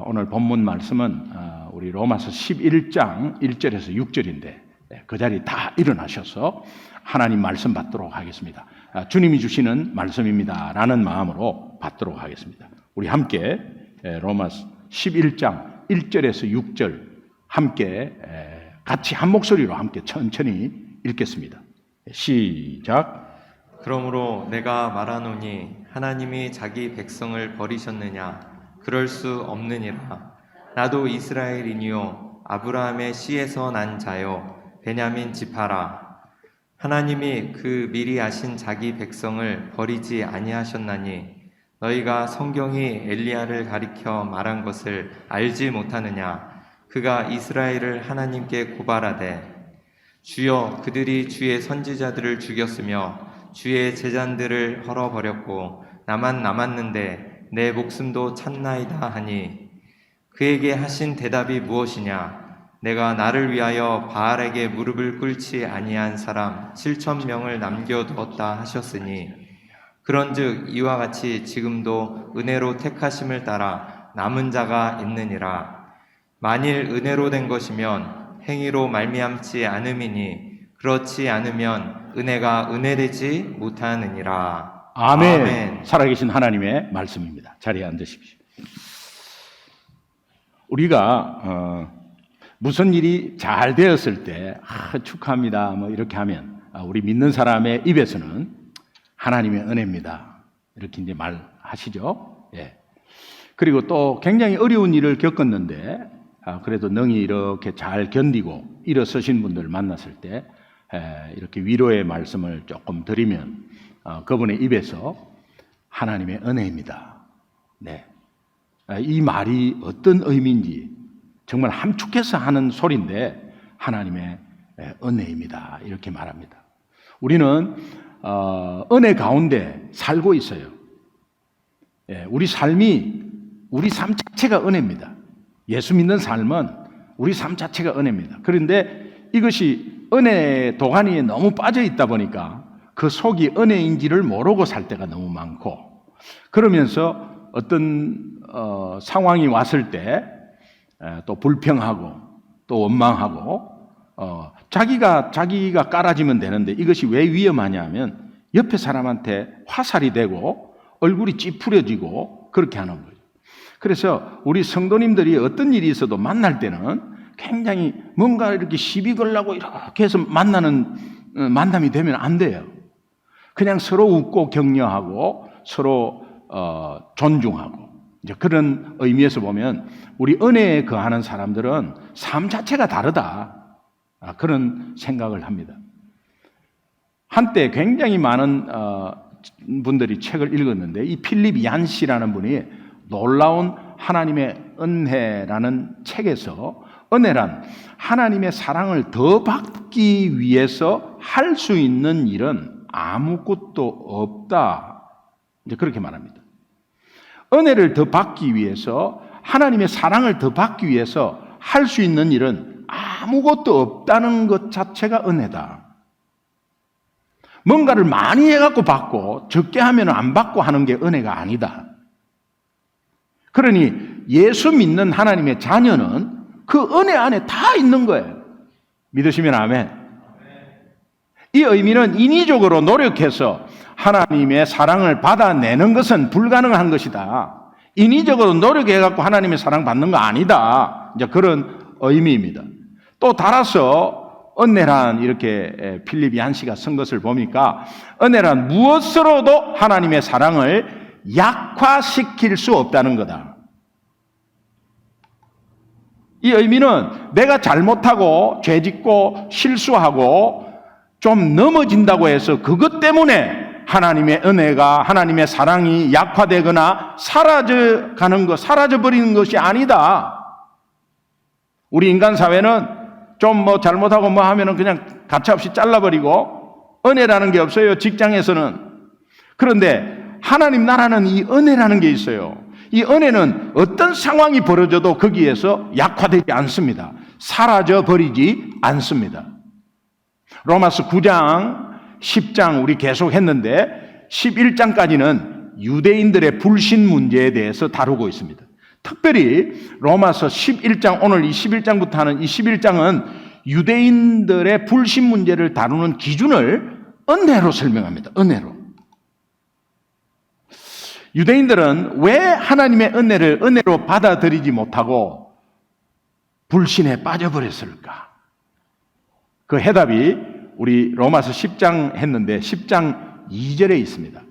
오늘 본문 말씀은 우리 로마서 11장 1절에서 6절인데 그 자리에 다 일어나셔서 하나님 말씀 받도록 하겠습니다. 주님이 주시는 말씀입니다 라는 마음으로 받도록 하겠습니다. 우리 함께 로마서 11장 1절에서 6절 함께 같이 한 목소리로 함께 천천히 읽겠습니다. 시작. 그러므로 내가 말하노니 하나님이 자기 백성을 버리셨느냐? 그럴 수 없느니라. 나도 이스라엘이니요 아브라함의 씨에서 난 자요 베냐민 지파라. 하나님이 그 미리 아신 자기 백성을 버리지 아니하셨나니 너희가 성경이 엘리야를 가리켜 말한 것을 알지 못하느냐? 그가 이스라엘을 하나님께 고발하되 주여 그들이 주의 선지자들을 죽였으며 주의 제잔들을 헐어버렸고 나만 남았는데 내 목숨도 찾나이다 하니 그에게 하신 대답이 무엇이냐? 내가 나를 위하여 바알에게 무릎을 꿇지 아니한 사람 7,000명을 남겨두었다 하셨으니 그런즉 이와 같이 지금도 은혜로 택하심을 따라 남은 자가 있느니라. 만일 은혜로 된 것이면 행위로 말미암지 않음이니 그렇지 않으면 은혜가 은혜되지 못하느니라. 아멘. 아멘. 살아계신 하나님의 말씀입니다. 자리에 앉으십시오. 우리가 무슨 일이 잘 되었을 때 축하합니다 뭐 이렇게 하면 우리 믿는 사람의 입에서는 하나님의 은혜입니다 이렇게 이제 말하시죠. 예. 그리고 또 굉장히 어려운 일을 겪었는데 그래도 능히 이렇게 잘 견디고 일어서신 분들 만났을 때 이렇게 위로의 말씀을 조금 드리면 그분의 입에서 하나님의 은혜입니다. 네. 이 말이 어떤 의미인지 정말 함축해서 하는 소리인데 하나님의 은혜입니다. 이렇게 말합니다. 우리는 은혜 가운데 살고 있어요. 우리 삶이 우리 삶 자체가 은혜입니다. 예수 믿는 삶은 우리 삶 자체가 은혜입니다. 그런데 이것이 은혜 도가니에 너무 빠져 있다 보니까 그 속이 은혜인지를 모르고 살 때가 너무 많고 그러면서 어떤 상황이 왔을 때 또 불평하고 또 원망하고 자기가 깔아지면 되는데 이것이 왜 위험하냐면 옆에 사람한테 화살이 되고 얼굴이 찌푸려지고 그렇게 하는 거예요. 그래서 우리 성도님들이 어떤 일이 있어도 만날 때는 굉장히 뭔가 이렇게 시비 걸라고 이렇게 해서 만남이 되면 안 돼요. 그냥 서로 웃고 격려하고 서로 존중하고 이제 그런 의미에서 보면 우리 은혜에 거하는 사람들은 삶 자체가 다르다 그런 생각을 합니다. 한때 굉장히 많은 분들이 책을 읽었는데 이 필립 얀 씨라는 분이 놀라운 하나님의 은혜라는 책에서 은혜란 하나님의 사랑을 더 받기 위해서 할 수 있는 일은 아무것도 없다. 이제 그렇게 말합니다. 은혜를 더 받기 위해서 하나님의 사랑을 더 받기 위해서 할 수 있는 일은 아무것도 없다는 것 자체가 은혜다. 뭔가를 많이 해갖고 받고 적게 하면 안 받고 하는 게 은혜가 아니다. 그러니 예수 믿는 하나님의 자녀는 그 은혜 안에 다 있는 거예요. 믿으시면 아멘. 이 의미는 인위적으로 노력해서 하나님의 사랑을 받아내는 것은 불가능한 것이다. 인위적으로 노력해갖고 하나님의 사랑 받는 거 아니다. 이제 그런 의미입니다. 또 따라서 은혜란 이렇게 필립 얀 씨가 쓴 것을 보니까 은혜란 무엇으로도 하나님의 사랑을 약화시킬 수 없다는 거다. 이 의미는 내가 잘못하고 죄짓고 실수하고 좀 넘어진다고 해서 그것 때문에 하나님의 은혜가 하나님의 사랑이 약화되거나 사라져버리는 것이 아니다. 우리 인간 사회는 좀 뭐 잘못하고 뭐 하면은 그냥 가차없이 잘라버리고 은혜라는 게 없어요. 직장에서는. 그런데 하나님 나라는 이 은혜라는 게 있어요. 이 은혜는 어떤 상황이 벌어져도 거기에서 약화되지 않습니다. 사라져버리지 않습니다. 로마서 9장 10장 우리 계속 했는데 11장까지는 유대인들의 불신 문제에 대해서 다루고 있습니다. 특별히 로마서 11장, 오늘 이 11장부터 하는 이 11장은 유대인들의 불신 문제를 다루는 기준을 은혜로 설명합니다. 은혜로. 유대인들은 왜 하나님의 은혜를 은혜로 받아들이지 못하고 불신에 빠져버렸을까? 그 해답이 우리 로마서 10장 했는데 10장 2절에 있습니다.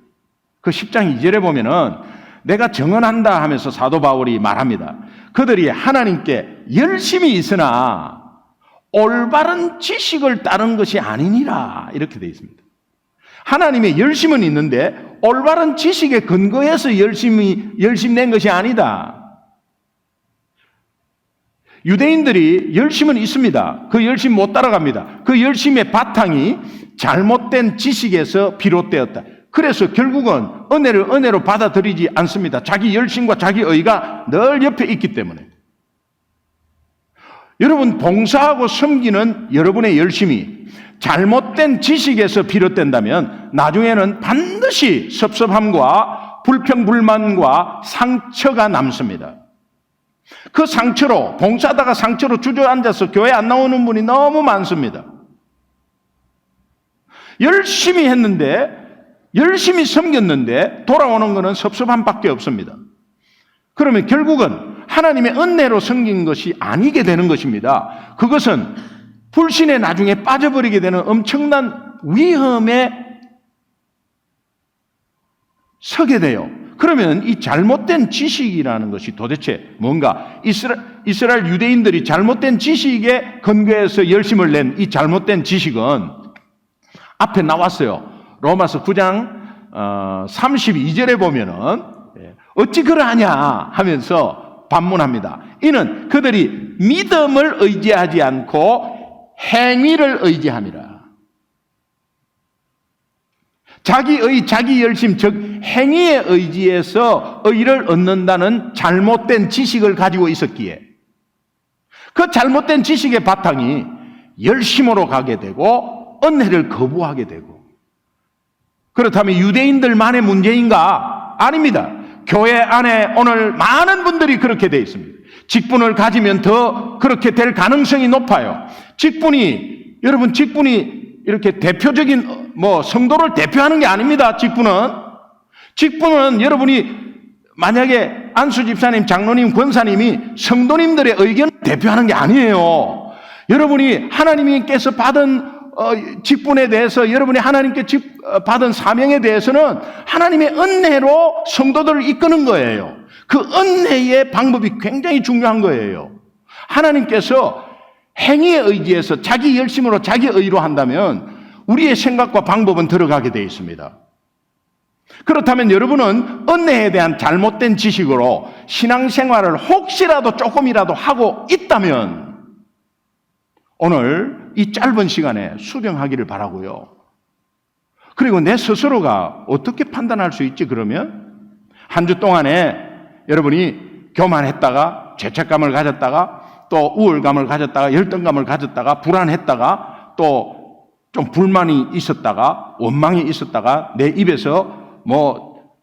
그 10장 2절에 보면은 내가 정언한다 하면서 사도 바울이 말합니다. 그들이 하나님께 열심히 있으나 올바른 지식을 따른 것이 아니니라, 이렇게 되어 있습니다. 하나님의 열심은 있는데 올바른 지식에 근거해서 열심 낸 것이 아니다. 유대인들이 열심은 있습니다. 그 열심 못 따라갑니다. 그 열심의 바탕이 잘못된 지식에서 비롯되었다. 그래서 결국은 은혜를 은혜로 받아들이지 않습니다. 자기 열심과 자기 의가 늘 옆에 있기 때문에. 여러분, 봉사하고 섬기는 여러분의 열심이 잘못된 지식에서 비롯된다면 나중에는 반드시 섭섭함과 불평불만과 상처가 남습니다. 그 상처로, 봉사하다가 상처로 주저앉아서 교회 안 나오는 분이 너무 많습니다. 열심히 했는데, 열심히 섬겼는데 돌아오는 것은 섭섭함밖에 없습니다. 그러면 결국은 하나님의 은혜로 섬긴 것이 아니게 되는 것입니다. 그것은 불신에 나중에 빠져버리게 되는 엄청난 위험에 서게 돼요. 그러면 이 잘못된 지식이라는 것이 도대체 뭔가? 이스라엘 유대인들이 잘못된 지식에 근거해서 열심을 낸 이 잘못된 지식은 앞에 나왔어요. 로마서 9장 32절에 보면은 어찌 그러하냐 하면서 반문합니다. 이는 그들이 믿음을 의지하지 않고 행위를 의지함이라. 자기 열심, 즉 행위에 의지해서 의를 얻는다는 잘못된 지식을 가지고 있었기에 그 잘못된 지식의 바탕이 열심으로 가게 되고 은혜를 거부하게 되고, 그렇다면 유대인들만의 문제인가? 아닙니다. 교회 안에 오늘 많은 분들이 그렇게 되어 있습니다. 직분을 가지면 더 그렇게 될 가능성이 높아요. 여러분 직분이 이렇게 대표적인 성도를 대표하는 게 아닙니다. 직분은 여러분이 만약에 안수 집사님, 장로님, 권사님이 성도님들의 의견을 대표하는 게 아니에요. 여러분이 하나님께서 받은 직분에 대해서, 여러분이 하나님께 받은 사명에 대해서는 하나님의 은혜로 성도들을 이끄는 거예요. 그 은혜의 방법이 굉장히 중요한 거예요. 하나님께서 행위에 의지해서 자기 열심으로 자기 의로 한다면 우리의 생각과 방법은 들어가게 되어 있습니다. 그렇다면 여러분은 은혜에 대한 잘못된 지식으로 신앙생활을 혹시라도 조금이라도 하고 있다면 오늘 이 짧은 시간에 수정하기를 바라고요. 그리고 내 스스로가 어떻게 판단할 수 있지? 그러면 한 주 동안에 여러분이 교만했다가 죄책감을 가졌다가 또 우울감을 가졌다가 열등감을 가졌다가 불안했다가 또 좀 불만이 있었다가 원망이 있었다가 내 입에서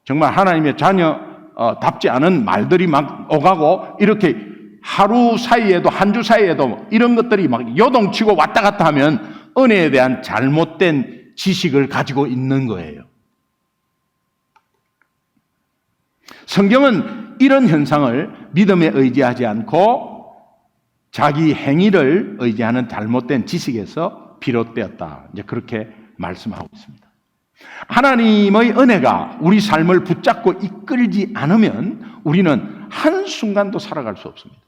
정말 하나님의 자녀답지 않은 말들이 막 오가고 이렇게 하루 사이에도 한 주 사이에도 이런 것들이 막 요동치고 왔다 갔다 하면 은혜에 대한 잘못된 지식을 가지고 있는 거예요. 성경은 이런 현상을 믿음에 의지하지 않고 자기 행위를 의지하는 잘못된 지식에서 비롯되었다, 이제 그렇게 말씀하고 있습니다. 하나님의 은혜가 우리 삶을 붙잡고 이끌지 않으면 우리는 한순간도 살아갈 수 없습니다.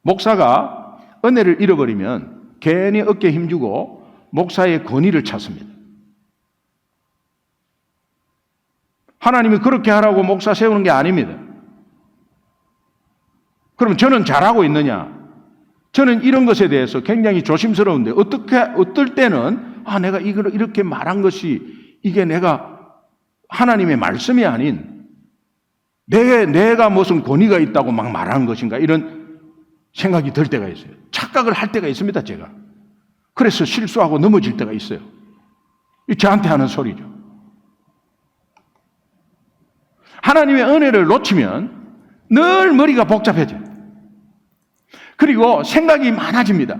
목사가 은혜를 잃어버리면 괜히 어깨에 힘주고 목사의 권위를 찾습니다. 하나님이 그렇게 하라고 목사 세우는 게 아닙니다. 그럼 저는 잘하고 있느냐? 저는 이런 것에 대해서 굉장히 조심스러운데 어떨 때는 내가 이걸 이렇게 말한 것이 이게 내가 하나님의 말씀이 아닌 내가 무슨 권위가 있다고 막 말하는 것인가, 이런 생각이 들 때가 있어요. 착각을 할 때가 있습니다, 제가. 그래서 실수하고 넘어질 때가 있어요. 이 저한테 하는 소리죠. 하나님의 은혜를 놓치면 늘 머리가 복잡해져요. 그리고 생각이 많아집니다.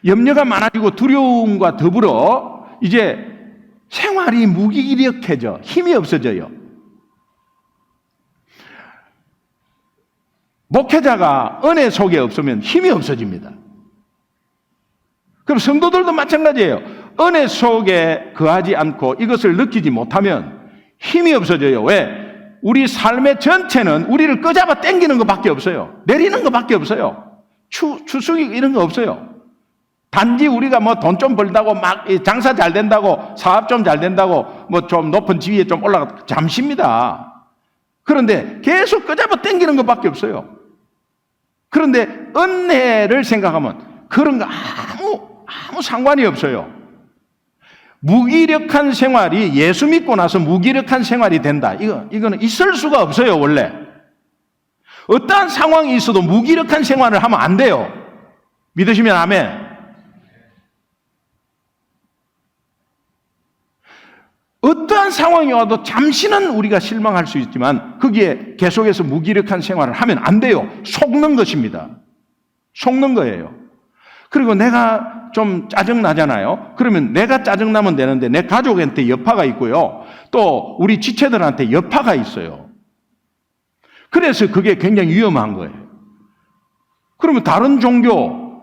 염려가 많아지고 두려움과 더불어 이제 생활이 무기력해져 힘이 없어져요. 목회자가 은혜 속에 없으면 힘이 없어집니다. 그럼 성도들도 마찬가지예요. 은혜 속에 거하지 않고 이것을 느끼지 못하면 힘이 없어져요. 왜? 우리 삶의 전체는 우리를 끄잡아 당기는 것밖에 없어요. 내리는 것밖에 없어요. 추수기 이런 거 없어요. 단지 우리가 뭐 돈 좀 벌다고 막 장사 잘 된다고 사업 좀 잘 된다고 뭐 좀 높은 지위에 좀 올라가 잠시입니다. 그런데 계속 끄잡아 당기는 것밖에 없어요. 그런데 은혜를 생각하면 그런 거 아무 상관이 없어요. 무기력한 생활이 예수 믿고 나서 무기력한 생활이 된다. 이거는 있을 수가 없어요, 원래. 어떠한 상황이 있어도 무기력한 생활을 하면 안 돼요. 믿으시면 아멘. 어떠한 상황이 와도 잠시는 우리가 실망할 수 있지만 거기에 계속해서 무기력한 생활을 하면 안 돼요. 속는 것입니다. 속는 거예요. 그리고 내가 좀 짜증나잖아요. 그러면 내가 짜증나면 되는데 내 가족한테 여파가 있고요. 또 우리 지체들한테 여파가 있어요. 그래서 그게 굉장히 위험한 거예요. 그러면 다른 종교,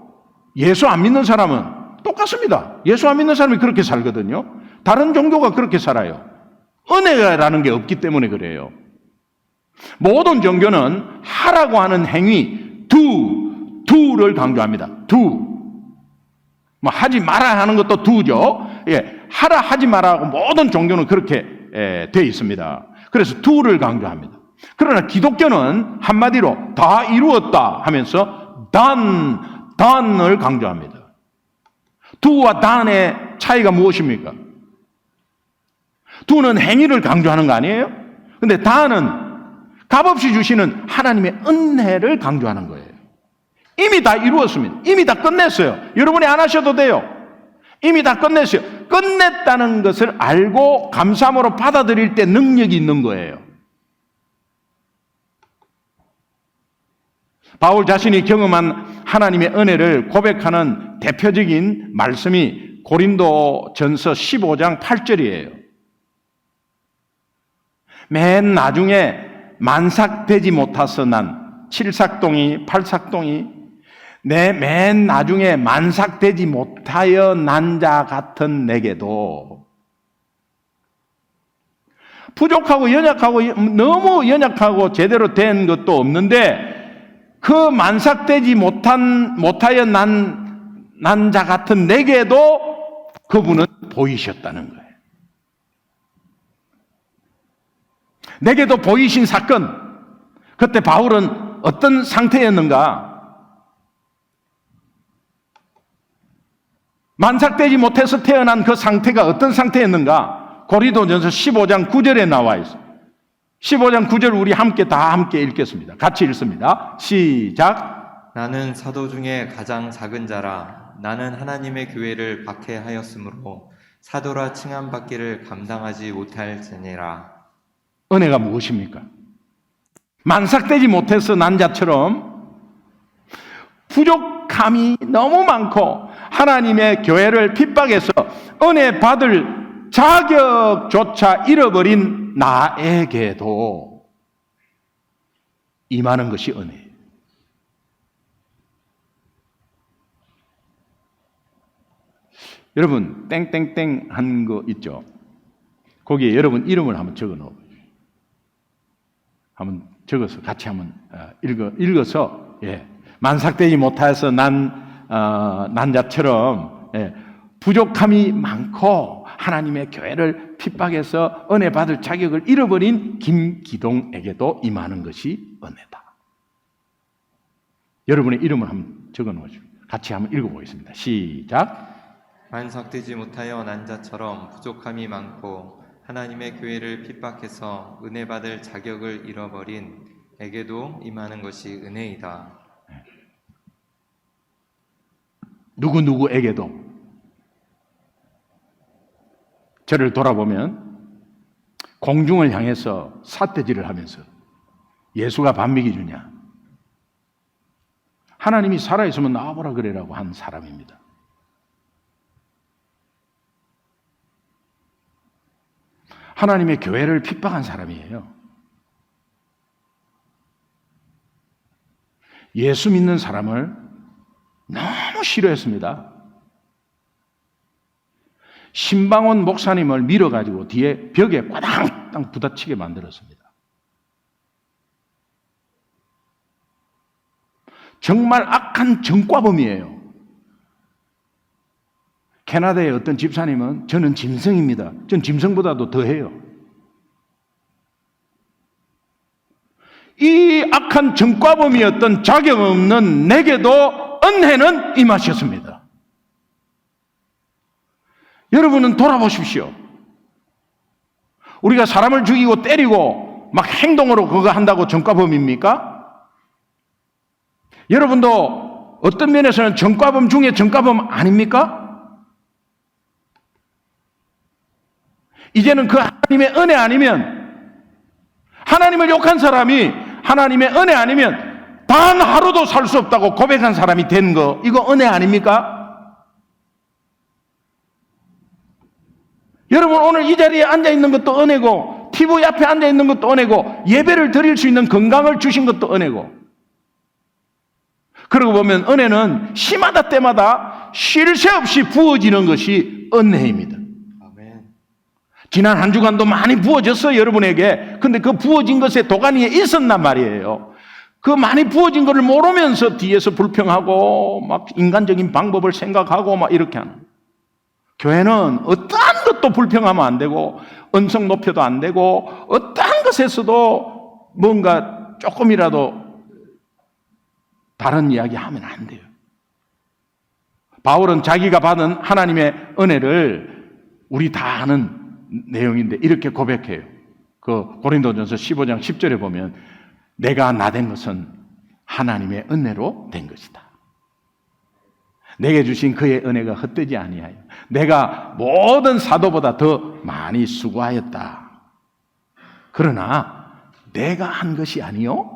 예수 안 믿는 사람은 똑같습니다. 예수 안 믿는 사람이 그렇게 살거든요. 다른 종교가 그렇게 살아요. 은혜라는 게 없기 때문에 그래요. 모든 종교는 하라고 하는 행위, do를 강조합니다. do. 뭐 하지 마라 하는 것도 do죠. 예, 하라 하지 마라 하고 모든 종교는 그렇게 되어 있습니다. 그래서 do를 강조합니다. 그러나 기독교는 한마디로 다 이루었다 하면서 done을 강조합니다. do와 done의 차이가 무엇입니까? do는 행위를 강조하는 거 아니에요? 근데 done은 값없이 주시는 하나님의 은혜를 강조하는 거예요. 이미 다 이루었습니다. 이미 다 끝냈어요. 여러분이 안 하셔도 돼요. 이미 다 끝냈어요. 끝냈다는 것을 알고 감사함으로 받아들일 때 능력이 있는 거예요. 바울 자신이 경험한 하나님의 은혜를 고백하는 대표적인 말씀이 고린도 전서 15장 8절이에요. 맨 나중에 만삭되지 못해서 난 7삭동이 8삭동이 내 맨 나중에 만삭되지 못하여 난 자 같은 내게도 부족하고 연약하고 너무 연약하고 제대로 된 것도 없는데 그 만삭되지 못하여 난 자 같은 내게도 그분은 보이셨다는 거예요. 내게도 보이신 사건. 그때 바울은 어떤 상태였는가? 만삭되지 못해서 태어난 그 상태가 어떤 상태였는가? 고린도전서 15장 9절에 나와 있어요. 15장 9절 우리 다 함께 읽겠습니다. 같이 읽습니다. 시작. 나는 사도 중에 가장 작은 자라. 나는 하나님의 교회를 박해하였으므로 사도라 칭함받기를 감당하지 못할 자니라. 은혜가 무엇입니까? 만삭되지 못해서 난 자처럼 부족함이 너무 많고 하나님의 교회를 핍박해서 은혜 받을 자격조차 잃어버린 나에게도 임하는 것이 은혜예요. 여러분 땡땡땡 한 거 있죠? 거기에 여러분 이름을 한번 적어 놓으세요. 한번 적어서 같이 한번 읽어서 만삭되지 못해서 난 자처럼 부족함이 많고 하나님의 교회를 핍박해서 은혜 받을 자격을 잃어버린 김기동에게도 임하는 것이 은혜다. 여러분의 이름을 한번 적어 놓으시고 같이 한번 읽어보겠습니다. 시작. 만삭되지 못하여 난 자처럼 부족함이 많고 하나님의 교회를 핍박해서 은혜 받을 자격을 잃어버린 에게도 임하는 것이 은혜이다. 누구에게도 저를 돌아보면 공중을 향해서 삿대질을 하면서 예수가 반미기 주냐? 하나님이 살아있으면 나와보라 그래라고 한 사람입니다. 하나님의 교회를 핍박한 사람이에요. 예수 믿는 사람을 너무 싫어했습니다. 신방원 목사님을 밀어가지고 뒤에 벽에 꽈당땅 부딪히게 만들었습니다. 정말 악한 전과범이에요. 캐나다의 어떤 집사님은 저는 짐승입니다. 전 짐승보다도 더해요. 이 악한 전과범이었던 자격 없는 내게도 은혜는 임하셨습니다. 여러분은 돌아보십시오. 우리가 사람을 죽이고 때리고 막 행동으로 그거 한다고 전과범입니까? 여러분도 어떤 면에서는 전과범 중에 전과범 아닙니까? 이제는 그 하나님의 은혜 아니면, 하나님을 욕한 사람이 하나님의 은혜 아니면 단 하루도 살 수 없다고 고백한 사람이 된 거, 이거 은혜 아닙니까? 여러분, 오늘 이 자리에 앉아 있는 것도 은혜고, TV 앞에 앉아 있는 것도 은혜고, 예배를 드릴 수 있는 건강을 주신 것도 은혜고. 그러고 보면 은혜는 시마다 때마다 쉴 새 없이 부어지는 것이 은혜입니다. 지난 한 주간도 많이 부어졌어요, 여러분에게. 근데 그 부어진 것에 도가니에 있었단 말이에요. 그 많이 부어진 것을 모르면서 뒤에서 불평하고 막 인간적인 방법을 생각하고 막 이렇게 하는. 교회는 어떠한 것도 불평하면 안 되고, 언성 높여도 안 되고, 어떠한 것에서도 뭔가 조금이라도 다른 이야기 하면 안 돼요. 바울은 자기가 받은 하나님의 은혜를 우리 다 아는 내용인데 이렇게 고백해요. 그 고린도전서 15장 10절에 보면 내가 나된 것은 하나님의 은혜로 된 것이다. 내게 주신 그의 은혜가 헛되지 아니하여 내가 모든 사도보다 더 많이 수고하였다. 그러나 내가 한 것이 아니요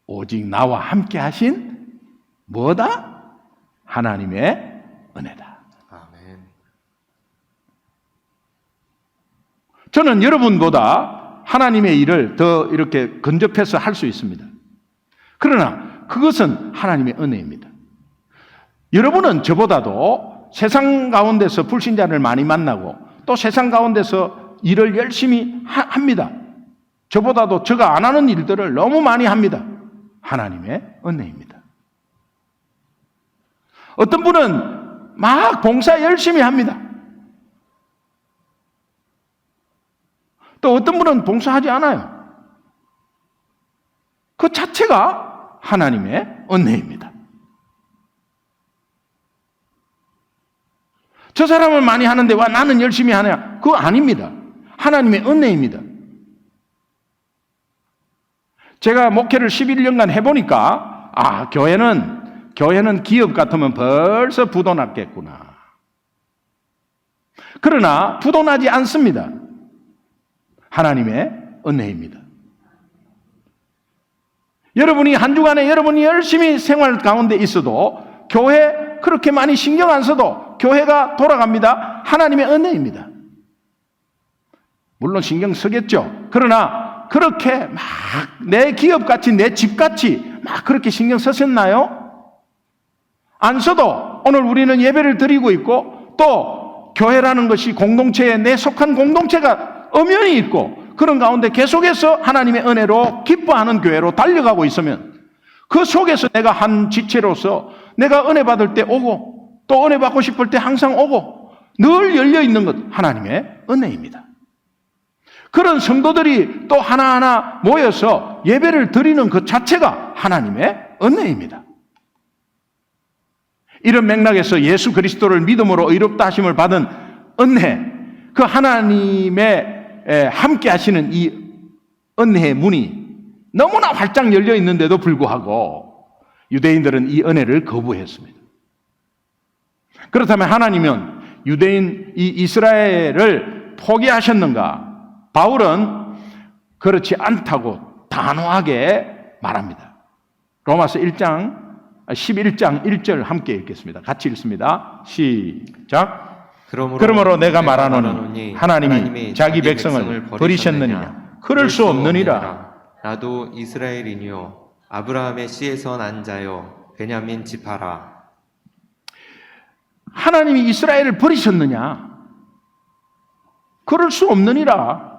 오직 나와 함께 하신 뭐다? 하나님의 은혜다. 아멘. 저는 여러분보다 하나님의 일을 더 이렇게 근접해서 할 수 있습니다. 그러나 그것은 하나님의 은혜입니다. 여러분은 저보다도 세상 가운데서 불신자를 많이 만나고 또 세상 가운데서 일을 열심히 합니다. 저보다도 제가 안 하는 일들을 너무 많이 합니다. 하나님의 은혜입니다. 어떤 분은 막 봉사 열심히 합니다. 또 어떤 분은 봉사하지 않아요. 그 자체가 하나님의 은혜입니다. 저 사람은 많이 하는데 와 나는 열심히 하냐? 그거 아닙니다. 하나님의 은혜입니다. 제가 목회를 11년간 해보니까 교회는 기업 같으면 벌써 부도 났겠구나. 그러나 부도 나지 않습니다. 하나님의 은혜입니다. 여러분이 한 주간에 여러분이 열심히 생활 가운데 있어도 교회 그렇게 많이 신경 안 써도 교회가 돌아갑니다. 하나님의 은혜입니다. 물론 신경 쓰겠죠. 그러나 그렇게 막 내 기업같이 내 집같이 막 그렇게 신경 쓰셨나요? 안 써도 오늘 우리는 예배를 드리고 있고 또 교회라는 것이 공동체에 내 속한 공동체가 엄연히 있고 그런 가운데 계속해서 하나님의 은혜로 기뻐하는 교회로 달려가고 있으면 그 속에서 내가 한 지체로서 내가 은혜 받을 때 오고 또 은혜 받고 싶을 때 항상 오고 늘 열려 있는 것 하나님의 은혜입니다. 그런 성도들이 또 하나하나 모여서 예배를 드리는 그 자체가 하나님의 은혜입니다. 이런 맥락에서 예수 그리스도를 믿음으로 의롭다 하심을 받은 은혜, 그 하나님의 함께 하시는 이 은혜의 문이 너무나 활짝 열려 있는데도 불구하고 유대인들은 이 은혜를 거부했습니다. 그렇다면 하나님은 유대인 이 이스라엘을 포기하셨는가? 바울은 그렇지 않다고 단호하게 말합니다. 로마서 11장 1절 함께 읽겠습니다. 같이 읽습니다. 시작. 그러므로 내가 말하노니 하나님이 자기 백성을 버리셨느냐? 그럴 수 없느니라. 나도 이스라엘이니요 아브라함의 씨에서 난 자요 베냐민 지파라. 하나님이 이스라엘을 버리셨느냐? 그럴 수 없느니라.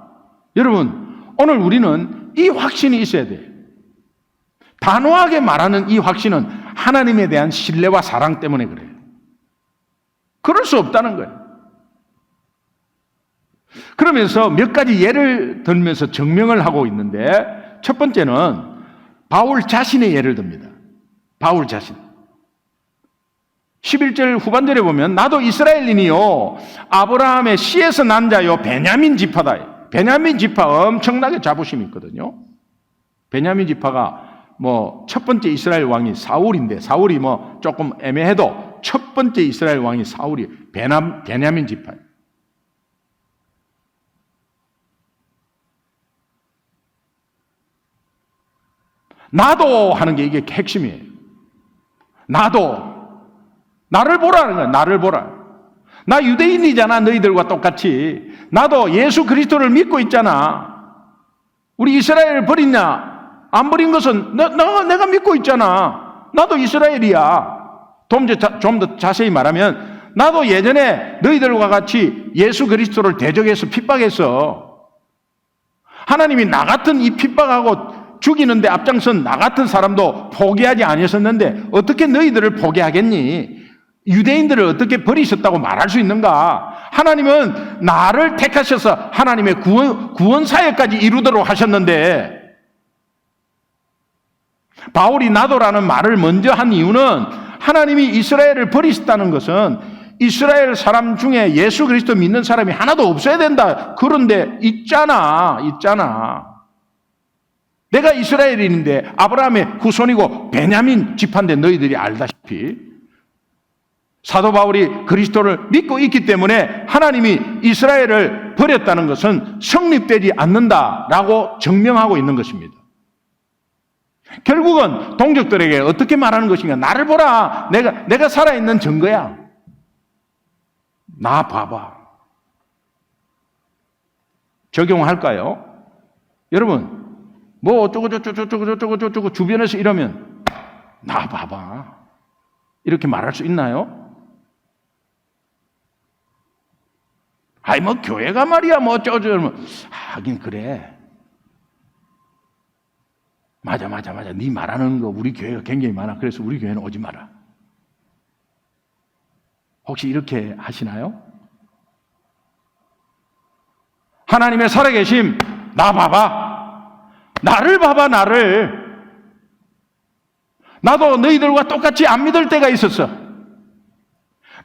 여러분, 오늘 우리는 이 확신이 있어야 돼요. 단호하게 말하는 이 확신은 하나님에 대한 신뢰와 사랑 때문에 그래요. 그럴 수 없다는 거예요. 그러면서 몇 가지 예를 들면서 증명을 하고 있는데, 첫 번째는 바울 자신의 예를 듭니다. 바울 자신. 11절 후반절에 보면 나도 이스라엘인이요 아브라함의 씨에서 난 자요 베냐민 지파다. 베냐민 지파 엄청나게 자부심이 있거든요. 베냐민 지파가 첫 번째 이스라엘 왕이 사울인데, 사울이 조금 애매해도 첫 번째 이스라엘 왕이 사울이 베냐민 지파예요. 나도 하는 게 이게 핵심이에요. 나도. 나를 보라는 거야. 나를 보라. 나 유대인이잖아. 너희들과 똑같이. 나도 예수 그리스도를 믿고 있잖아. 우리 이스라엘을 버렸냐? 안 버린 것은 내가 믿고 있잖아. 나도 이스라엘이야. 좀 더 자세히 말하면 나도 예전에 너희들과 같이 예수 그리스도를 대적해서 핍박했어. 하나님이 나 같은 이 핍박하고 죽이는데 앞장선 나 같은 사람도 포기하지 아니었었는데 어떻게 너희들을 포기하겠니? 유대인들을 어떻게 버리셨다고 말할 수 있는가? 하나님은 나를 택하셔서 하나님의 구원 사역까지 이루도록 하셨는데, 바울이 나도라는 말을 먼저 한 이유는 하나님이 이스라엘을 버리셨다는 것은 이스라엘 사람 중에 예수 그리스도 믿는 사람이 하나도 없어야 된다. 그런데 있잖아. 내가 이스라엘인인데 아브라함의 후손이고 베냐민 지파인데 너희들이 알다시피 사도 바울이 그리스도를 믿고 있기 때문에 하나님이 이스라엘을 버렸다는 것은 성립되지 않는다라고 증명하고 있는 것입니다. 결국은 동족들에게 어떻게 말하는 것인가? 나를 보라. 내가 살아있는 증거야. 나 봐봐. 적용할까요? 여러분, 어쩌고 주변에서 이러면 나 봐봐. 이렇게 말할 수 있나요? 교회가 말이야, 어쩌고, 하긴 그래. 맞아. 네 말하는 거 우리 교회가 굉장히 많아. 그래서 우리 교회는 오지 마라. 혹시 이렇게 하시나요? 하나님의 살아계심, 나 봐봐. 나를 봐봐, 나를. 나도 너희들과 똑같이 안 믿을 때가 있었어.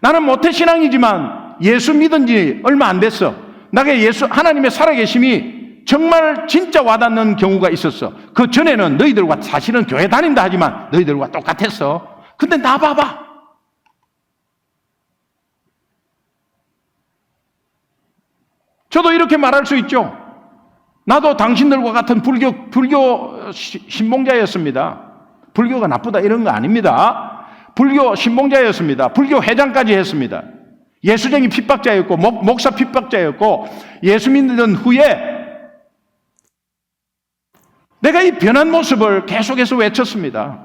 나는 모태신앙이지만 예수 믿은 지 얼마 안 됐어. 나게 하나님의 살아계심이 정말 진짜 와닿는 경우가 있었어. 그 전에는 너희들과 사실은 교회 다닌다 하지만 너희들과 똑같았어. 근데 나 봐봐. 저도 이렇게 말할 수 있죠. 나도 당신들과 같은 불교 신봉자였습니다. 불교가 나쁘다 이런 거 아닙니다. 불교 신봉자였습니다. 불교 회장까지 했습니다. 예수쟁이 핍박자였고 목사 핍박자였고 예수 믿는 후에 내가 이 변한 모습을 계속해서 외쳤습니다.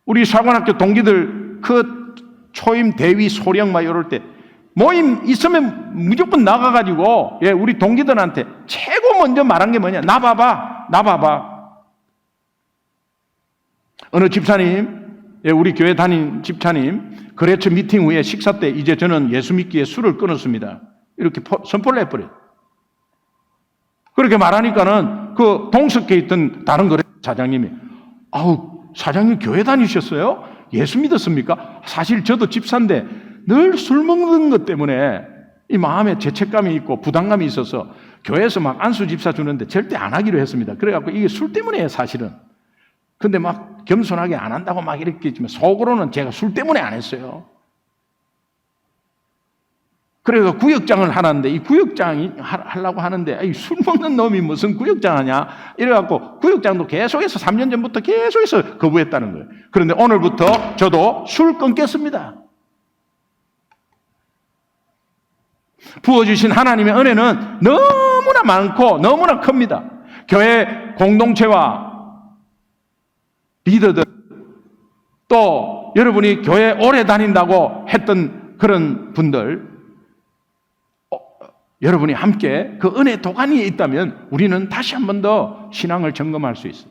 우리 사관학교 동기들 그 초임, 대위, 소령 막 이럴 때 모임 있으면 무조건 나가가지고 우리 동기들한테 최고 먼저 말한 게 뭐냐? 나 봐봐. 어느 집사님, 우리 교회 다닌 집사님, 거래처 미팅 후에 식사 때 이제 저는 예수 믿기에 술을 끊었습니다. 이렇게 선포를 해버려요. 그렇게 말하니까는 그 동석에 있던 다른 거래처 사장님이 사장님 교회 다니셨어요? 예수 믿었습니까? 사실 저도 집사인데 늘 술 먹는 것 때문에 이 마음에 죄책감이 있고 부담감이 있어서 교회에서 막 안수 집사 주는데 절대 안 하기로 했습니다. 그래갖고 이게 술 때문이에요, 사실은. 근데 막 겸손하게 안 한다고 막 이렇게 했지만 속으로는 제가 술 때문에 안 했어요. 그래서 구역장을 하는데 이 구역장이 하려고 하는데 술 먹는 놈이 무슨 구역장 하냐 이래갖고 구역장도 계속해서 3년 전부터 계속해서 거부했다는 거예요. 그런데 오늘부터 저도 술 끊겠습니다. 부어주신 하나님의 은혜는 너무나 많고 너무나 큽니다. 교회 공동체와 리더들 또 여러분이 교회 오래 다닌다고 했던 그런 분들 여러분이 함께 그 은혜 도가니에 있다면 우리는 다시 한 번 더 신앙을 점검할 수 있어요.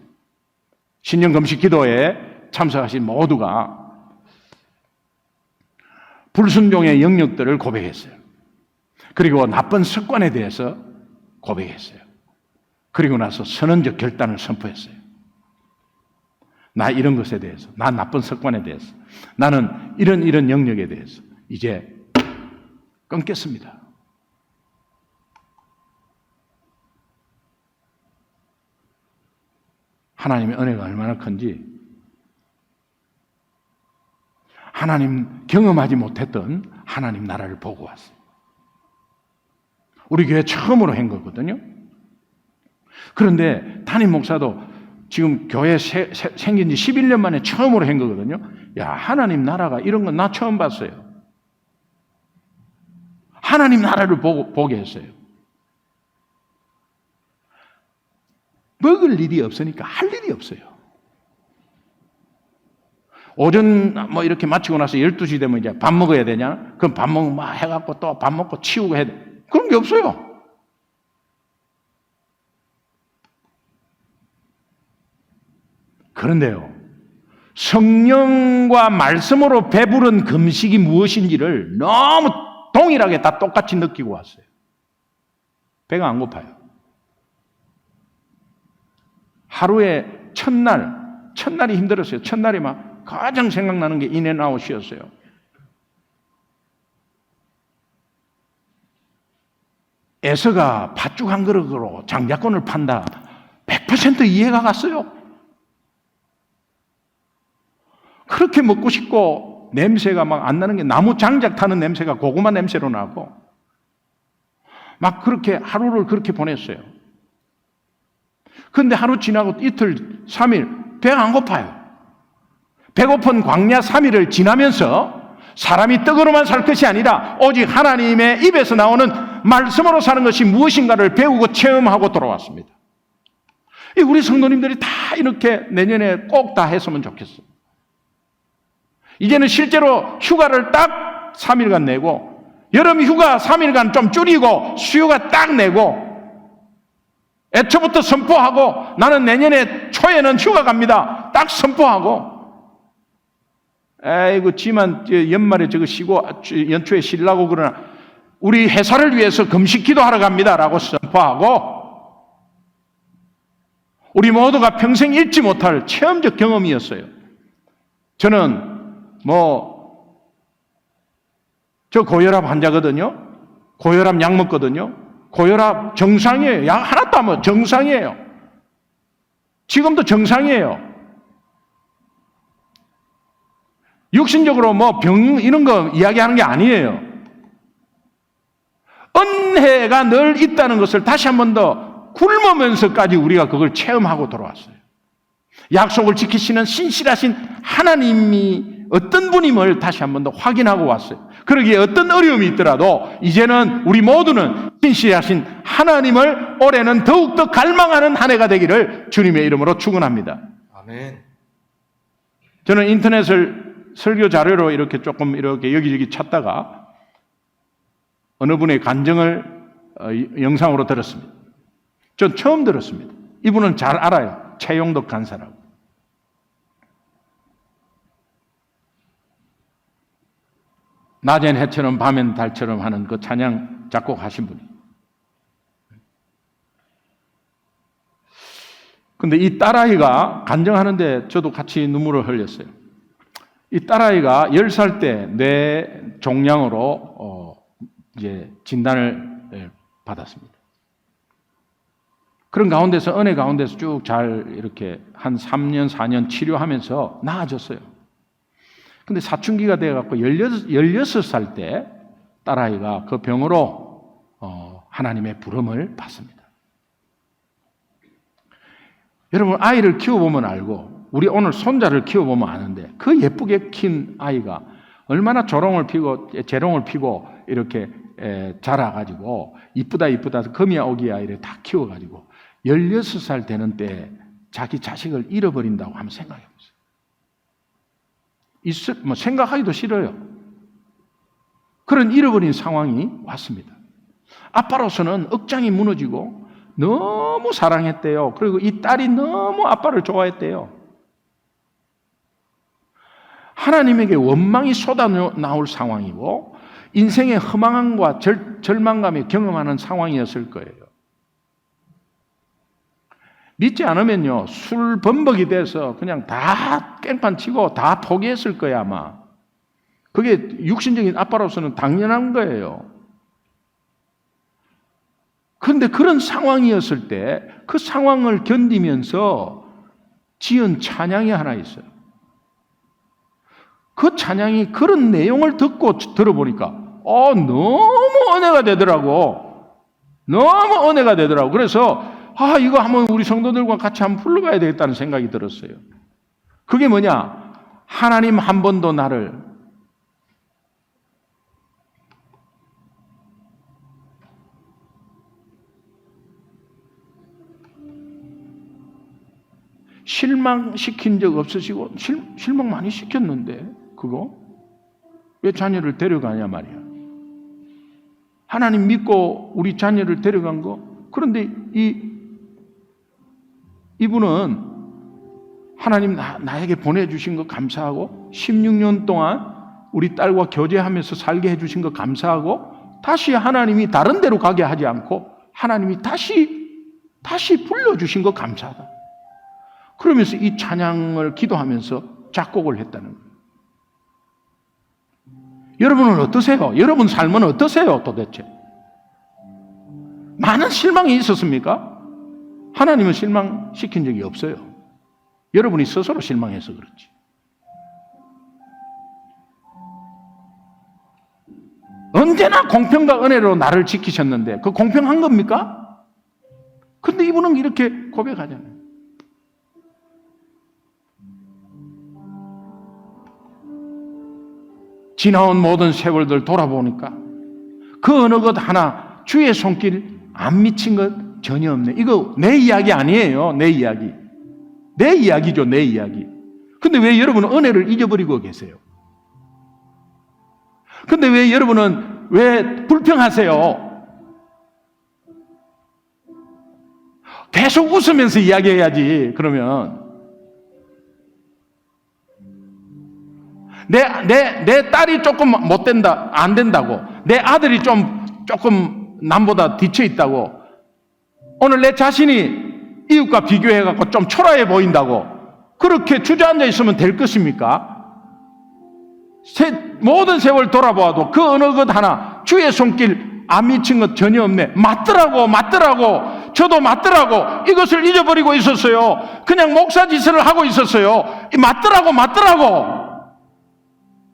신년 금식 기도에 참석하신 모두가 불순종의 영역들을 고백했어요. 그리고 나쁜 습관에 대해서 고백했어요. 그리고 나서 선언적 결단을 선포했어요. 나 이런 것에 대해서, 나 나쁜 습관에 대해서, 나는 이런 영역에 대해서 이제 끊겠습니다. 하나님의 은혜가 얼마나 큰지 하나님 경험하지 못했던 하나님 나라를 보고 왔어요. 우리 교회 처음으로 한 거거든요. 그런데 담임 목사도 지금 교회 생긴 지 11년 만에 처음으로 한 거거든요. 야, 하나님 나라가 이런 건 나 처음 봤어요. 하나님 나라를 보게 했어요. 먹을 일이 없으니까 할 일이 없어요. 오전 뭐 이렇게 마치고 나서 12시 되면 이제 밥 먹어야 되냐? 그럼 밥 먹으면 막 해갖고 또 밥 먹고 치우고 해야 돼. 그런 게 없어요. 그런데요, 성령과 말씀으로 배부른 금식이 무엇인지를 너무 동일하게 다 똑같이 느끼고 왔어요. 배가 안 고파요. 하루에 첫날이 힘들었어요. 첫날이 막 가장 생각나는 게 인앤아웃이었어요. 에서가 팥죽 한 그릇으로 장자권을 판다. 100% 이해가 갔어요. 그렇게 먹고 싶고 냄새가 막 안 나는 게 나무 장작 타는 냄새가 고구마 냄새로 나고 막 그렇게 하루를 그렇게 보냈어요. 그런데 하루 지나고 이틀, 3일 배가 안 고파요. 배고픈 광야 3일을 지나면서 사람이 떡으로만 살 것이 아니라 오직 하나님의 입에서 나오는 말씀으로 사는 것이 무엇인가를 배우고 체험하고 돌아왔습니다. 우리 성도님들이 다 이렇게 내년에 꼭 다 했으면 좋겠어요. 이제는 실제로 휴가를 딱 3일간 내고 여름 휴가 3일간 좀 줄이고 수요가 딱 내고 애초부터 선포하고 나는 내년에 초에는 휴가 갑니다. 딱 선포하고 에이구 지만 연말에 저거 쉬고 연초에 쉬려고 그러나 우리 회사를 위해서 금식 기도하러 갑니다 라고 선포하고 우리 모두가 평생 잊지 못할 체험적 경험이었어요. 저는 저 고혈압 환자거든요. 고혈압 약 먹거든요. 고혈압 정상이에요. 약 하나도 안 먹어요. 정상이에요. 지금도 정상이에요. 육신적으로 병 이런 거 이야기하는 게 아니에요. 은혜가 늘 있다는 것을 다시 한 번 더 굶으면서까지 우리가 그걸 체험하고 돌아왔어요. 약속을 지키시는 신실하신 하나님이 어떤 분임을 다시 한 번 더 확인하고 왔어요. 그러기에 어떤 어려움이 있더라도 이제는 우리 모두는 신실하신 하나님을 올해는 더욱더 갈망하는 한 해가 되기를 주님의 이름으로 축원합니다. 아멘. 저는 인터넷을 설교 자료로 이렇게 조금 이렇게 여기저기 찾다가 어느 분의 간증을 영상으로 들었습니다. 전 처음 들었습니다. 이분은 잘 알아요. 최용덕 간사라고. 낮엔 해처럼 밤엔 달처럼 하는 그 찬양 작곡하신 분이. 근데 이 딸아이가 간증하는데 저도 같이 눈물을 흘렸어요. 이 딸아이가 10살 때 뇌 종양으로 이제 진단을 받았습니다. 그런 가운데서 은혜 가운데서 쭉 잘 이렇게 한 3년 4년 치료하면서 나아졌어요. 근데 사춘기가 돼갖고 16살 때 딸아이가 그 병으로 하나님의 부름을 받습니다. 여러분, 아이를 키워보면 알고, 우리 오늘 손자를 키워보면 아는데, 그 예쁘게 킨 아이가 얼마나 재롱을 피고 이렇게 자라가지고 이쁘다 금이야 오기야 이렇게 다 키워가지고 16살 되는 때 자기 자식을 잃어버린다고 한번 생각해 보세요. 뭐 생각하기도 싫어요. 그런 잃어버린 상황이 왔습니다. 아빠로서는 억장이 무너지고 너무 사랑했대요. 그리고 이 딸이 너무 아빠를 좋아했대요. 하나님에게 원망이 쏟아나올 상황이고 인생의 허망함과 절망감에 경험하는 상황이었을 거예요. 믿지 않으면요, 술 범벅이 돼서 그냥 다 깽판 치고 다 포기했을 거예요, 아마. 그게 육신적인 아빠로서는 당연한 거예요. 그런데 그런 상황이었을 때 그 상황을 견디면서 지은 찬양이 하나 있어요. 그 찬양이 그런 내용을 듣고 들어보니까 너무 은혜가 되더라고. 너무 은혜가 되더라고. 그래서 이거 한번 우리 성도들과 같이 한번 불러봐야 되겠다는 생각이 들었어요. 그게 뭐냐? 하나님 한 번도 나를 실망시킨 적 없으시고 실망 많이 시켰는데 그거 왜 자녀를 데려가냐 말이야. 하나님 믿고 우리 자녀를 데려간 거. 그런데 이분은 하나님 나에게 보내주신 거 감사하고 16년 동안 우리 딸과 교제하면서 살게 해주신 거 감사하고 다시 하나님이 다른 데로 가게 하지 않고 하나님이 다시 불러주신 거 감사하다. 그러면서 이 찬양을 기도하면서 작곡을 했다는 거예요. 여러분은 어떠세요? 여러분 삶은 어떠세요 도대체? 많은 실망이 있었습니까? 하나님은 실망시킨 적이 없어요. 여러분이 스스로 실망해서 그렇지. 언제나 공평과 은혜로 나를 지키셨는데 그 공평한 겁니까? 근데 이분은 이렇게 고백하잖아요. 지나온 모든 세월들 돌아보니까 그 어느 것 하나 주의 손길 안 미친 것 전혀 없네. 이거 내 이야기 아니에요. 내 이야기. 내 이야기죠. 내 이야기. 근데 왜 여러분은 은혜를 잊어버리고 계세요? 근데 왜 여러분은 왜 불평하세요? 계속 웃으면서 이야기해야지. 그러면 내 딸이 조금 못 된다, 안 된다고. 내 아들이 조금 남보다 뒤쳐 있다고. 오늘 내 자신이 이웃과 비교해갖고 좀 초라해 보인다고. 그렇게 주저앉아 있으면 될 것입니까? 모든 세월 돌아보아도 그 어느 것 하나 주의 손길 안 미친 것 전혀 없네. 맞더라고. 저도 맞더라고. 이것을 잊어버리고 있었어요. 그냥 목사 짓을 하고 있었어요. 맞더라고.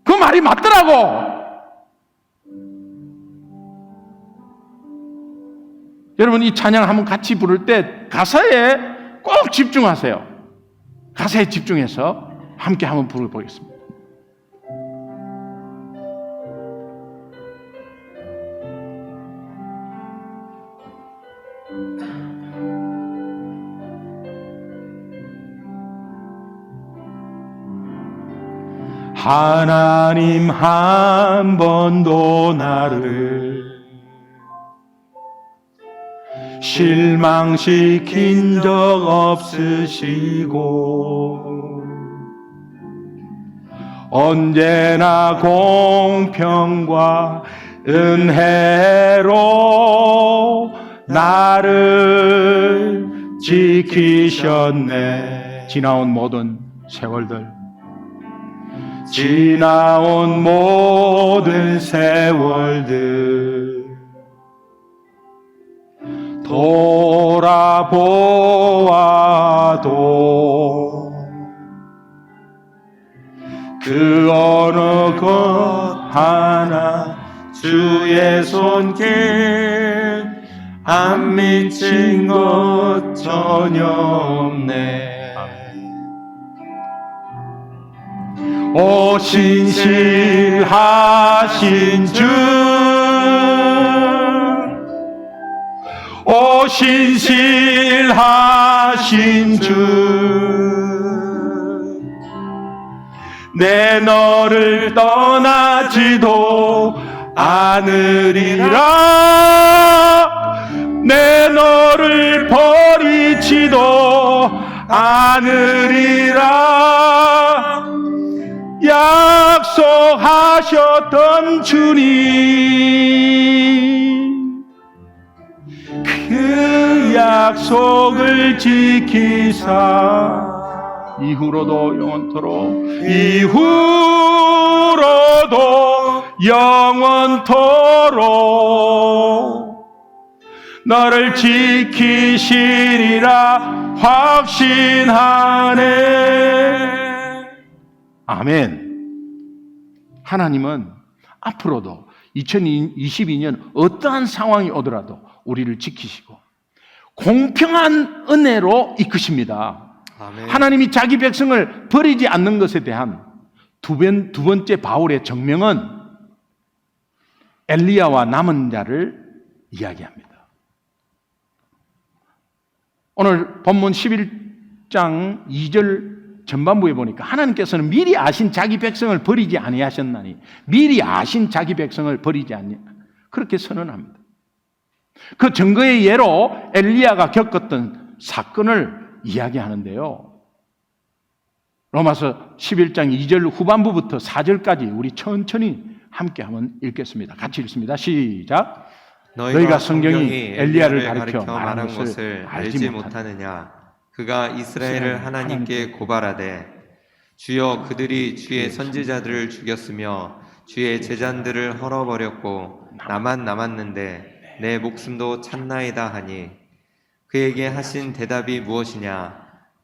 그 말이 맞더라고. 여러분 이 찬양 한번 같이 부를 때 가사에 꼭 집중하세요. 가사에 집중해서 함께 한번 부르보겠습니다. 하나님 한 번도 나를 실망시킨 적 없으시고 언제나 공평과 은혜로 나를 지키셨네. 지나온 모든 세월들 지나온 모든 세월들 돌아보아도 그 어느 것 하나 주의 손길 안 미친 것 전혀 없네. 오 신실하신 주, 오 신실하신 주, 내 너를 떠나지도 않으리라. 내 너를 버리지도 않으리라. 약속하셨던 주님, 그 약속을 지키사 이후로도 영원토록 너를 지키시리라 확신하네. 아멘. 하나님은 앞으로도 2022년 어떠한 상황이 오더라도 우리를 지키시고 공평한 은혜로 이끄십니다. 아멘. 하나님이 자기 백성을 버리지 않는 것에 대한 두 번째 바울의 정명은 엘리야와 남은 자를 이야기합니다. 오늘 본문 11장 2절 전반부에 보니까 하나님께서는 미리 아신 자기 백성을 버리지 아니하셨나니, 미리 아신 자기 백성을 버리지 아니, 그렇게 선언합니다. 그 증거의 예로 엘리야가 겪었던 사건을 이야기하는데요. 로마서 11장 2절 후반부부터 4절까지 우리 천천히 함께 한번 읽겠습니다. 같이 읽습니다. 시작. 너희가 성경이 엘리야를 가리켜 말한 것을 알지 못하느냐. 그가 이스라엘을 하나님께 고발하되 주여 그들이 주의 선지자들을 죽였으며 주의 제잔들을 헐어버렸고 나만 남았는데 내 목숨도 찾나이다 하니 그에게 하신 대답이 무엇이냐.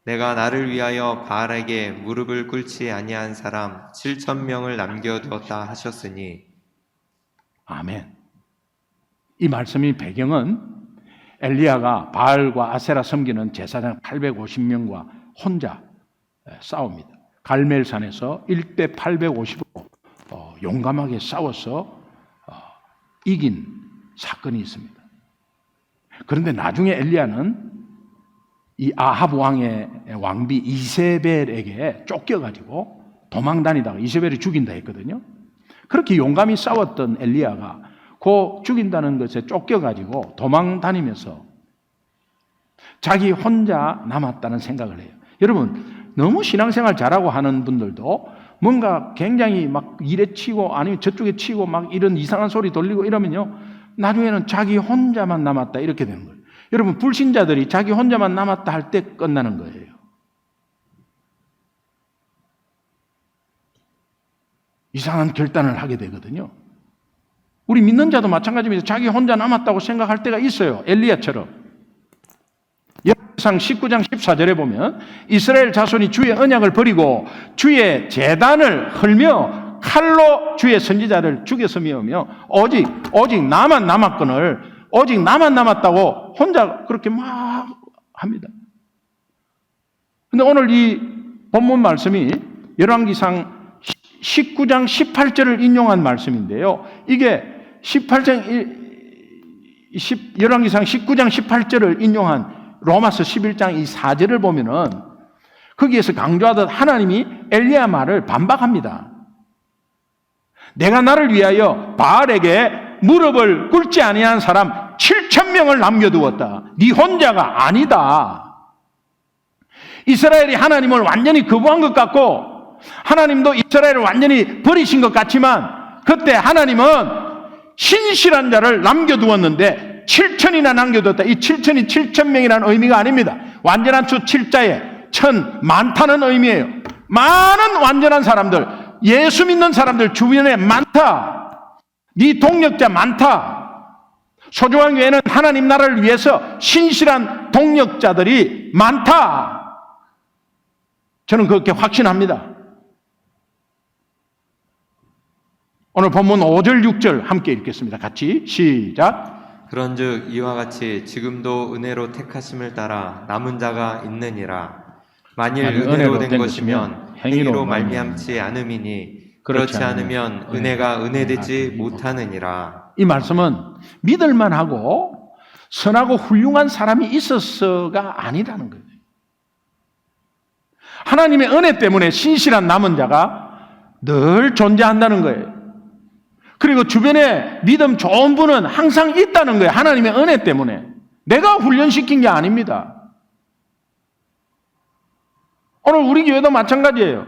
내가 나를 위하여 바알에게 무릎을 꿇지 아니한 사람 7,000명을 남겨두었다 하셨으니. 아멘. 이 말씀의 배경은 엘리야가 바알과 아세라 섬기는 제사장 850명과 혼자 싸웁니다. 갈멜산에서 1대 850으로 용감하게 싸워서 이긴 사건이 있습니다. 그런데 나중에 엘리야는 이 아합 왕의 왕비 이세벨에게 쫓겨가지고 도망 다니다가 이세벨이 죽인다 했거든요. 그렇게 용감히 싸웠던 엘리야가 그 죽인다는 것에 쫓겨가지고 도망 다니면서 자기 혼자 남았다는 생각을 해요. 여러분, 너무 신앙생활 잘하고 하는 분들도 뭔가 굉장히 막 이래 치고 아니면 저쪽에 치고 막 이런 이상한 소리 돌리고 이러면요, 나중에는 자기 혼자만 남았다 이렇게 되는 거예요. 여러분, 불신자들이 자기 혼자만 남았다 할 때 끝나는 거예요. 이상한 결단을 하게 되거든요. 우리 믿는 자도 마찬가지입니다. 자기 혼자 남았다고 생각할 때가 있어요. 엘리야처럼. 열왕기상 19장 14절에 보면 이스라엘 자손이 주의 언약을 버리고 주의 제단을 헐며 칼로 주의 선지자를 죽였으며 오직 나만 남았거늘 오직 나만 남았다고 혼자 그렇게 막 합니다. 그런데 오늘 이 본문 말씀이 열왕기상 19장 18절을 인용한 말씀인데요. 이게 열왕기상 19장 18절을 인용한 로마서 11장 이 4절을 보면은 거기에서 강조하듯 하나님이 엘리야 말을 반박합니다. 내가 나를 위하여 바알에게 무릎을 꿇지 아니한 사람 7,000명을 남겨두었다. 네 혼자가 아니다. 이스라엘이 하나님을 완전히 거부한 것 같고 하나님도 이스라엘을 완전히 버리신 것 같지만 그때 하나님은 신실한 자를 남겨두었는데 7,000이나 남겨두었다. 이 7,000이 7,000명이라는 의미가 아닙니다. 완전한 수 7자에 1,000, 많다는 의미예요. 많은 완전한 사람들, 예수 믿는 사람들 주변에 많다. 네 동력자 많다. 소중한 교회는 하나님 나라를 위해서 신실한 동력자들이 많다. 저는 그렇게 확신합니다. 오늘 본문 5절, 6절 함께 읽겠습니다. 같이 시작. 그런즉 이와 같이 지금도 은혜로 택하심을 따라 남은 자가 있느니라. 만일 은혜로 된 것이면 행위로 말미암지 않음이니 그렇지 않으면 은혜가 은혜되지 못하느니라. 이 말씀은 믿을만 하고 선하고 훌륭한 사람이 있어서가 아니라는 거예요. 하나님의 은혜 때문에 신실한 남은 자가 늘 존재한다는 거예요. 그리고 주변에 믿음 좋은 분은 항상 있다는 거예요. 하나님의 은혜 때문에. 내가 훈련시킨 게 아닙니다. 오늘 우리 교회도 마찬가지예요.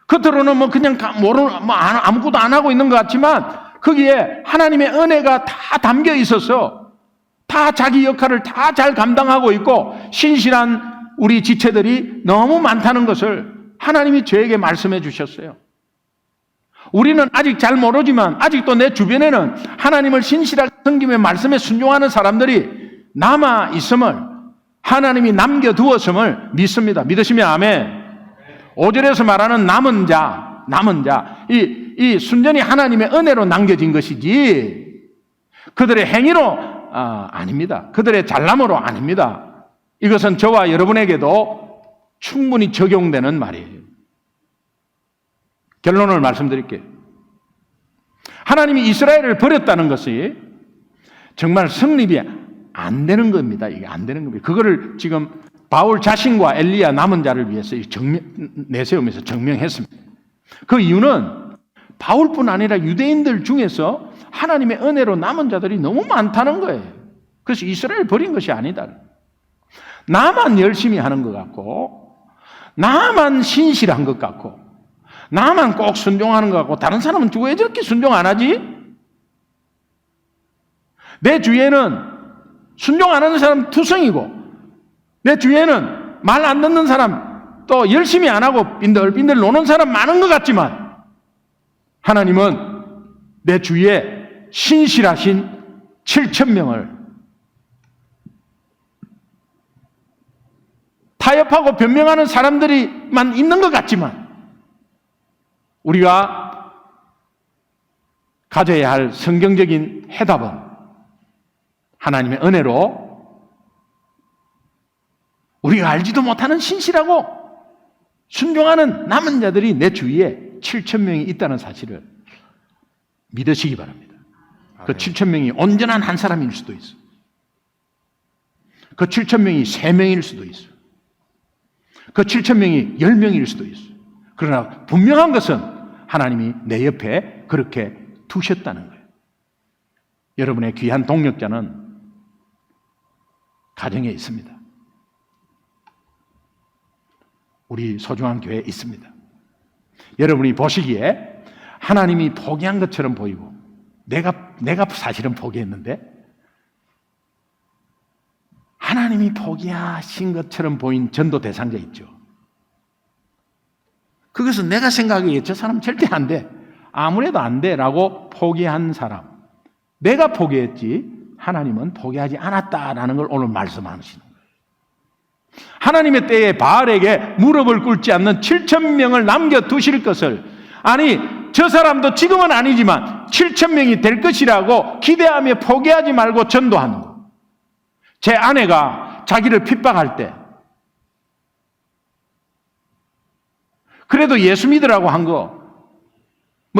겉으로는 그냥 아무것도 안 하고 있는 것 같지만 거기에 하나님의 은혜가 다 담겨 있어서 다 자기 역할을 다 잘 감당하고 있고 신실한 우리 지체들이 너무 많다는 것을 하나님이 저에게 말씀해 주셨어요. 우리는 아직 잘 모르지만 아직도 내 주변에는 하나님을 신실하게 섬기며 말씀에 순종하는 사람들이 남아 있음을, 하나님이 남겨두었음을 믿습니다. 믿으시면 아멘. 5절에서 말하는 남은 자, 이 순전히 하나님의 은혜로 남겨진 것이지 그들의 행위로 아닙니다. 그들의 잘남으로 아닙니다. 이것은 저와 여러분에게도 충분히 적용되는 말이에요. 결론을 말씀드릴게요. 하나님이 이스라엘을 버렸다는 것이 정말 성립이 안 되는 겁니다. 이게 안 되는 겁니다. 그거를 지금 바울 자신과 엘리야 남은 자를 위해서 내세우면서 증명했습니다. 그 이유는 바울뿐 아니라 유대인들 중에서 하나님의 은혜로 남은 자들이 너무 많다는 거예요. 그래서 이스라엘 버린 것이 아니다. 나만 열심히 하는 것 같고 나만 신실한 것 같고 나만 꼭 순종하는 것 같고 다른 사람은 왜 저렇게 순종 안 하지? 내 주위에는 순종 안 하는 사람 투성이고 내 주위에는 말 안 듣는 사람 또 열심히 안 하고 빈들빈들 노는 사람 많은 것 같지만 하나님은 내 주위에 신실하신 7,000명을 타협하고 변명하는 사람들이만 있는 것 같지만 우리가 가져야 할 성경적인 해답은 하나님의 은혜로 우리가 알지도 못하는 신실하고 순종하는 남은 자들이 내 주위에 7,000명이 있다는 사실을 믿으시기 바랍니다. 그 7,000명이 온전한 한 사람일 수도 있어. 그 7,000명이 3명일 수도 있어. 그 7,000명이 10명일 수도 있어. 그러나 분명한 것은 하나님이 내 옆에 그렇게 두셨다는 거예요. 여러분의 귀한 동력자는 가정에 있습니다. 우리 소중한 교회에 있습니다. 여러분이 보시기에 하나님이 포기한 것처럼 보이고 내가 사실은 포기했는데 하나님이 포기하신 것처럼 보인 전도 대상자 있죠. 그것은 내가 생각하기에 저 사람 절대 안 돼. 아무래도 안 돼. 라고 포기한 사람. 내가 포기했지 하나님은 포기하지 않았다라는 걸 오늘 말씀하시는 거예요. 하나님의 때에 바알에게 무릎을 꿇지 않는 7,000명을 남겨두실 것을 아니 저 사람도 지금은 아니지만 7,000명이 될 것이라고 기대하며 포기하지 말고 전도하는 거예요. 제 아내가 자기를 핍박할 때 그래도 예수 믿으라고 한 거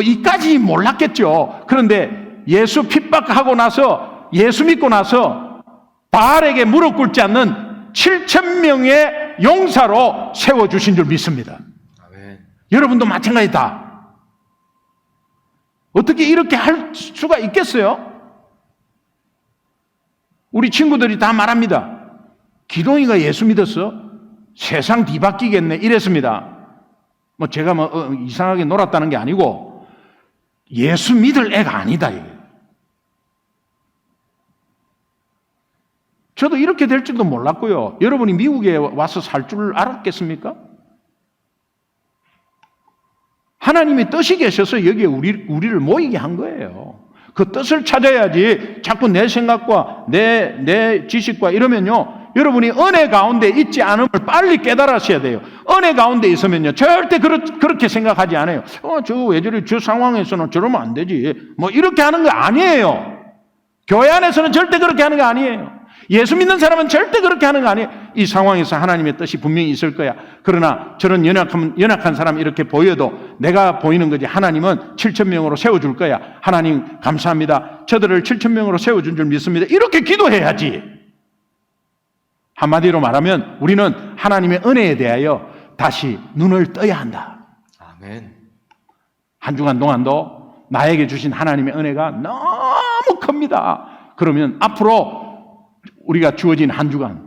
이까지 몰랐겠죠. 그런데 예수 핍박하고 나서 예수 믿고 나서 바알에게 무릎 꿇지 않는 7,000명의 용사로 세워주신 줄 믿습니다. 아멘. 여러분도 마찬가지다. 어떻게 이렇게 할 수가 있겠어요? 우리 친구들이 다 말합니다. 기동이가 예수 믿었어? 세상 뒤바뀌겠네 이랬습니다. 제가 이상하게 놀았다는 게 아니고 예수 믿을 애가 아니다. 이게. 저도 이렇게 될 줄도 몰랐고요. 여러분이 미국에 와서 살 줄 알았겠습니까? 하나님의 뜻이 계셔서 여기에 우리를 모이게 한 거예요. 그 뜻을 찾아야지 자꾸 내 생각과 내 지식과 이러면요 여러분이 은혜 가운데 있지 않음을 빨리 깨달으셔야 돼요. 은혜 가운데 있으면요, 절대 그렇게 생각하지 않아요. 저거 왜 저래, 저 상황에서는 저러면 안 되지. 뭐 이렇게 하는 거 아니에요. 교회 안에서는 절대 그렇게 하는 거 아니에요. 예수 믿는 사람은 절대 그렇게 하는 거 아니에요. 이 상황에서 하나님의 뜻이 분명히 있을 거야. 그러나 저런 연약한 사람이 이렇게 보여도 내가 보이는 거지. 하나님은 7,000명으로 세워줄 거야. 하나님 감사합니다. 저들을 7,000명으로 세워준 줄 믿습니다. 이렇게 기도해야지. 한마디로 말하면 우리는 하나님의 은혜에 대하여 다시 눈을 떠야 한다. 아멘. 한 주간 동안도 나에게 주신 하나님의 은혜가 너무 큽니다. 그러면 앞으로 우리가 주어진 한 주간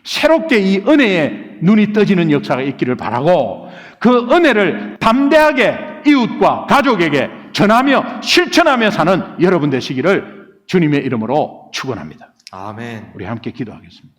새롭게 이 은혜에 눈이 떠지는 역사가 있기를 바라고, 그 은혜를 담대하게 이웃과 가족에게 전하며 실천하며 사는 여러분 되시기를 주님의 이름으로 축원합니다. 아멘. 우리 함께 기도하겠습니다.